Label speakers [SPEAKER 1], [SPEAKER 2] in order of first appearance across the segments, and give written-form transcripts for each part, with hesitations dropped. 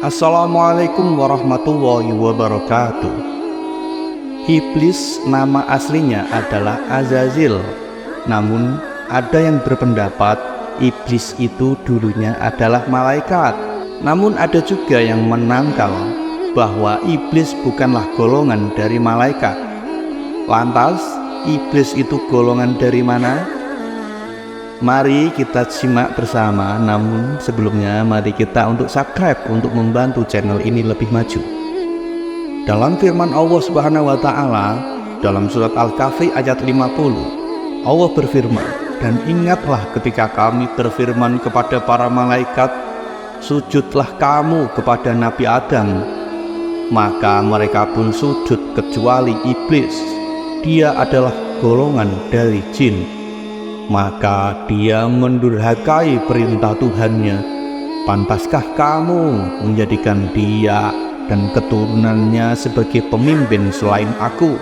[SPEAKER 1] Assalamualaikum warahmatullahi wabarakatuh. Iblis nama aslinya adalah Azazil. Namun ada yang berpendapat iblis itu dulunya adalah malaikat. Namun ada juga yang menangkal bahwa iblis bukanlah golongan dari malaikat. Lantas iblis itu golongan dari mana? Mari kita simak bersama. Namun sebelumnya mari kita untuk subscribe untuk membantu channel ini lebih maju. Dalam firman Allah Subhanahu wa taala dalam surat Al-Kahfi ayat 50, Allah berfirman, "Dan ingatlah ketika kami berfirman kepada para malaikat, sujudlah kamu kepada Nabi Adam. Maka mereka pun sujud kecuali iblis. Dia adalah golongan dari jin. Maka dia mendurhakai perintah Tuhannya. Pantaskah kamu menjadikan dia dan keturunannya sebagai pemimpin selain aku?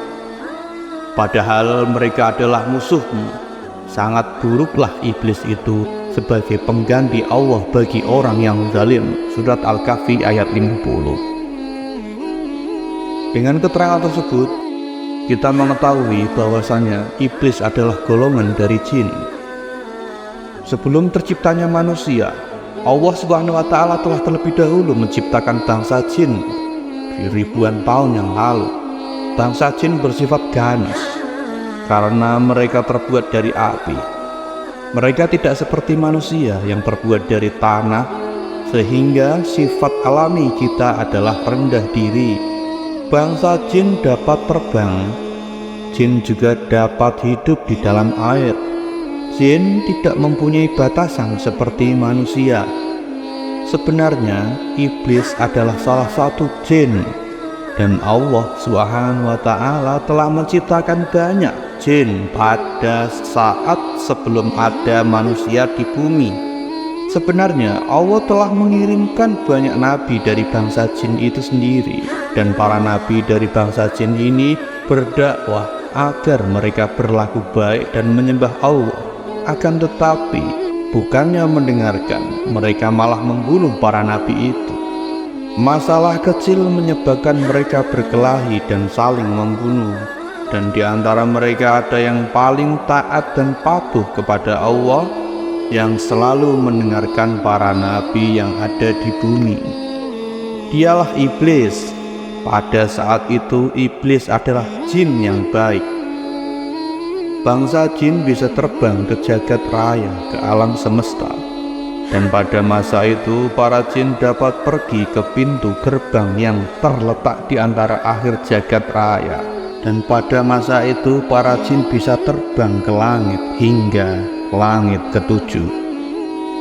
[SPEAKER 1] Padahal mereka adalah musuhmu. Sangat buruklah iblis itu sebagai pengganti Allah bagi orang yang zalim." Surat Al-Kahfi ayat 50. Dengan keterangan tersebut, kita mengetahui bahwasanya iblis adalah golongan dari jin. Sebelum terciptanya manusia, Allah Subhanahu wa taala telah terlebih dahulu menciptakan bangsa jin di ribuan tahun yang lalu. Bangsa jin bersifat ganas karena mereka terbuat dari api. Mereka tidak seperti manusia yang terbuat dari tanah, sehingga sifat alami kita adalah rendah diri. Bangsa jin dapat terbang. Jin juga dapat hidup di dalam air. Jin tidak mempunyai batasan seperti manusia. Sebenarnya iblis adalah salah satu jin, dan Allah Subhanahu wa taala telah menciptakan banyak jin pada saat sebelum ada manusia di bumi. Sebenarnya Allah telah mengirimkan banyak nabi dari bangsa jin itu sendiri, dan para nabi dari bangsa jin ini berdakwah agar mereka berlaku baik dan menyembah Allah. Akan tetapi bukannya mendengarkan, mereka malah membunuh para nabi itu. Masalah kecil menyebabkan mereka berkelahi dan saling membunuh, dan di antara mereka ada yang paling taat dan patuh kepada Allah, yang selalu mendengarkan para nabi yang ada di bumi. Dialah iblis. Pada saat itu iblis adalah jin yang baik. Bangsa jin bisa terbang ke jagat raya, ke alam semesta. Dan pada masa itu para jin dapat pergi ke pintu gerbang yang terletak di antara akhir jagat raya. Dan pada masa itu para jin bisa terbang ke langit hingga langit ketujuh.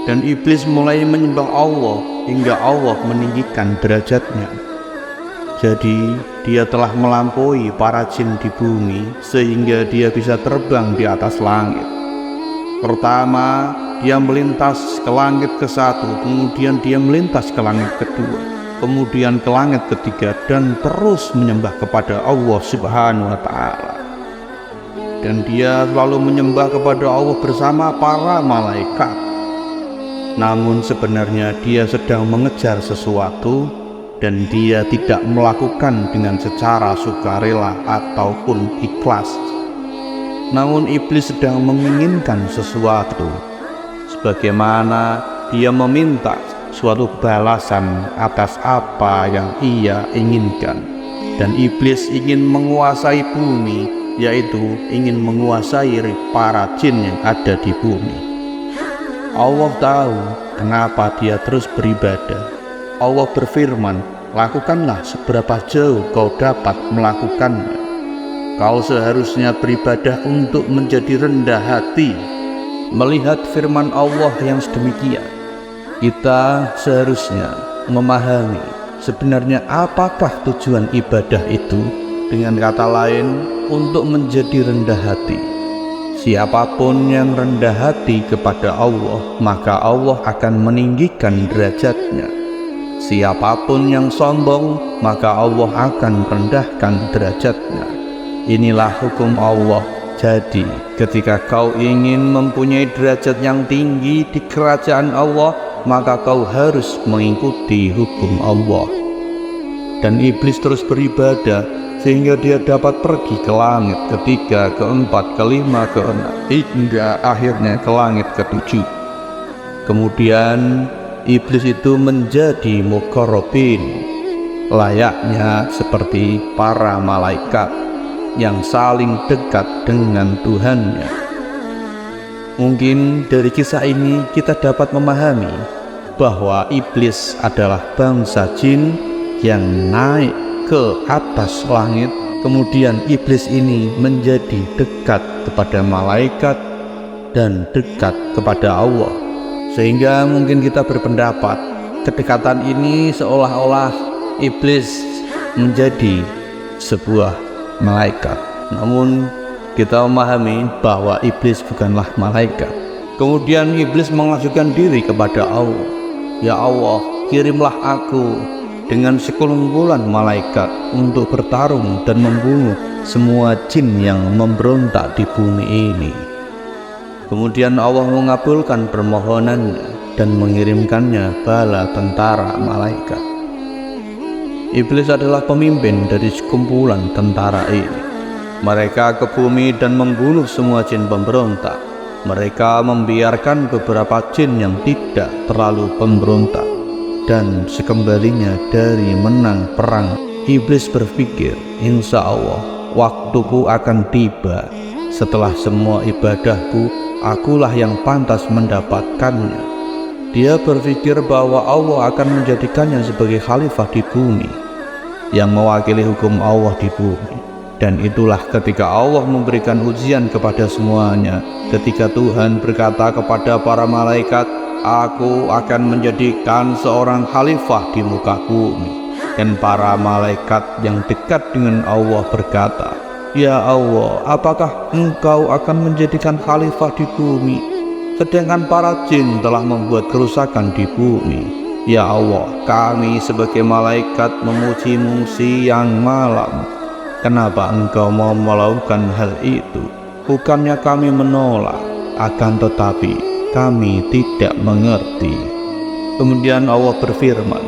[SPEAKER 1] Dan iblis mulai menyembah Allah hingga Allah meninggikan derajatnya. Jadi dia telah melampaui para jin di bumi sehingga dia bisa terbang di atas langit. Pertama dia melintas ke langit ke-1, kemudian dia melintas ke langit kedua, kemudian ke langit ketiga, dan terus menyembah kepada Allah Subhanahu wa taala. Dan dia selalu menyembah kepada Allah bersama para malaikat. Namun sebenarnya dia sedang mengejar sesuatu, dan dia tidak melakukan dengan secara sukarela ataupun ikhlas. Namun iblis sedang menginginkan sesuatu, sebagaimana dia meminta suatu balasan atas apa yang ia inginkan. Dan iblis ingin menguasai bumi, yaitu ingin menguasai para jin yang ada di bumi. Allah tahu kenapa dia terus beribadah. Allah berfirman, "Lakukanlah seberapa jauh kau dapat melakukannya." Kau seharusnya beribadah untuk menjadi rendah hati. Melihat firman Allah yang sedemikian, kita seharusnya memahami sebenarnya apakah tujuan ibadah itu. Dengan kata lain, untuk menjadi rendah hati. Siapapun yang rendah hati kepada Allah, maka Allah akan meninggikan derajatnya. Siapapun yang sombong, maka Allah akan rendahkan derajatnya. Inilah hukum Allah. Jadi, ketika kau ingin mempunyai derajat yang tinggi di kerajaan Allah, maka kau harus mengikuti hukum Allah. Dan iblis terus beribadah sehingga dia dapat pergi ke langit ketiga, keempat, kelima, keenam, hingga akhirnya ke langit ketujuh. Kemudian iblis itu menjadi muqarrabin, layaknya seperti para malaikat yang saling dekat dengan Tuhannya. Mungkin dari kisah ini kita dapat memahami bahwa iblis adalah bangsa jin yang naik ke atas langit. Kemudian iblis ini menjadi dekat kepada malaikat dan dekat kepada Allah, sehingga mungkin kita berpendapat kedekatan ini seolah-olah iblis menjadi sebuah malaikat. Namun kita memahami bahwa iblis bukanlah malaikat. Kemudian iblis mengajukan diri kepada Allah, ya Allah, kirimlah aku dengan sekelumpulan malaikat untuk bertarung dan membunuh semua jin yang memberontak di bumi ini. Kemudian Allah mengabulkan permohonannya dan mengirimkannya bala tentara malaikat. Iblis adalah pemimpin dari sekumpulan tentara ini. Mereka ke bumi dan membunuh semua jin pemberontak. Mereka membiarkan beberapa jin yang tidak terlalu pemberontak. Dan sekembalinya dari menang perang, iblis berpikir, insya Allah waktuku akan tiba. Setelah semua ibadahku, akulah yang pantas mendapatkannya. Dia berpikir bahwa Allah akan menjadikannya sebagai khalifah di bumi, yang mewakili hukum Allah di bumi. Dan itulah ketika Allah memberikan ujian kepada semuanya, ketika Tuhan berkata kepada para malaikat, aku akan menjadikan seorang khalifah di muka bumi. Dan para malaikat yang dekat dengan Allah berkata, ya Allah, apakah engkau akan menjadikan khalifah di bumi, sedangkan para jin telah membuat kerusakan di bumi? Ya Allah, kami sebagai malaikat memuji-Mu siang malam. Kenapa engkau mau melakukan hal itu? Bukannya kami menolak, akan tetapi kami tidak mengerti. Kemudian Allah berfirman,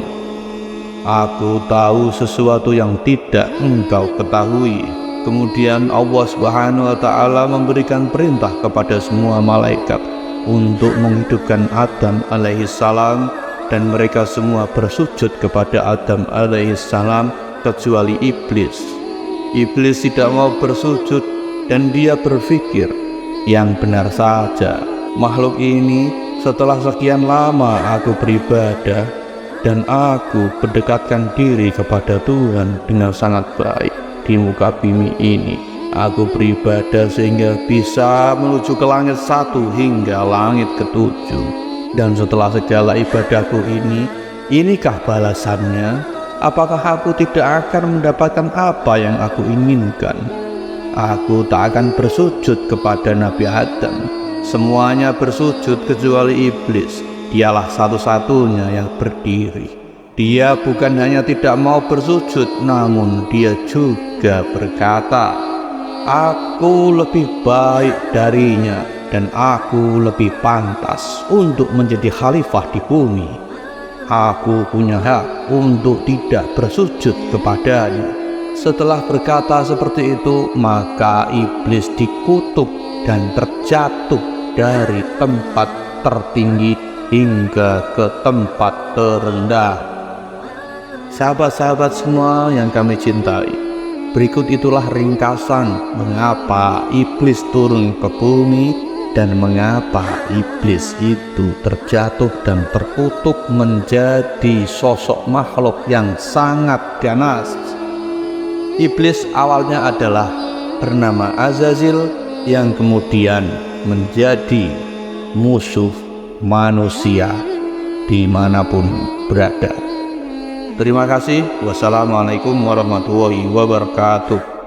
[SPEAKER 1] aku tahu sesuatu yang tidak engkau ketahui. Kemudian Allah Subhanahu wa Ta'ala memberikan perintah kepada semua malaikat untuk menghidupkan Adam alaihissalam, dan mereka semua bersujud kepada Adam alaihissalam kecuali iblis. Iblis tidak mau bersujud dan dia berpikir, yang benar saja, makhluk ini setelah sekian lama aku beribadah dan aku berdekatkan diri kepada Tuhan dengan sangat baik di muka bumi ini. Aku beribadah sehingga bisa menuju ke langit 1 hingga langit ke-7. Dan setelah segala ibadahku ini, inikah balasannya? Apakah aku tidak akan mendapatkan apa yang aku inginkan? Aku tak akan bersujud kepada Nabi Adam. Semuanya bersujud kecuali iblis. Dialah satu-satunya yang berdiri. Dia bukan hanya tidak mau bersujud, namun dia juga berkata, aku lebih baik darinya dan aku lebih pantas untuk menjadi khalifah di bumi. Aku punya hak untuk tidak bersujud kepadanya. Setelah berkata seperti itu, maka iblis dikutuk dan terjatuh dari tempat tertinggi hingga ke tempat terendah. Sahabat-sahabat semua yang kami cintai, berikut itulah ringkasan mengapa iblis turun ke bumi dan mengapa iblis itu terjatuh dan terkutuk menjadi sosok makhluk yang sangat ganas. Iblis awalnya adalah bernama Azazil, yang kemudian menjadi musuh manusia dimanapun berada. Terima kasih. Wassalamualaikum warahmatullahi wabarakatuh.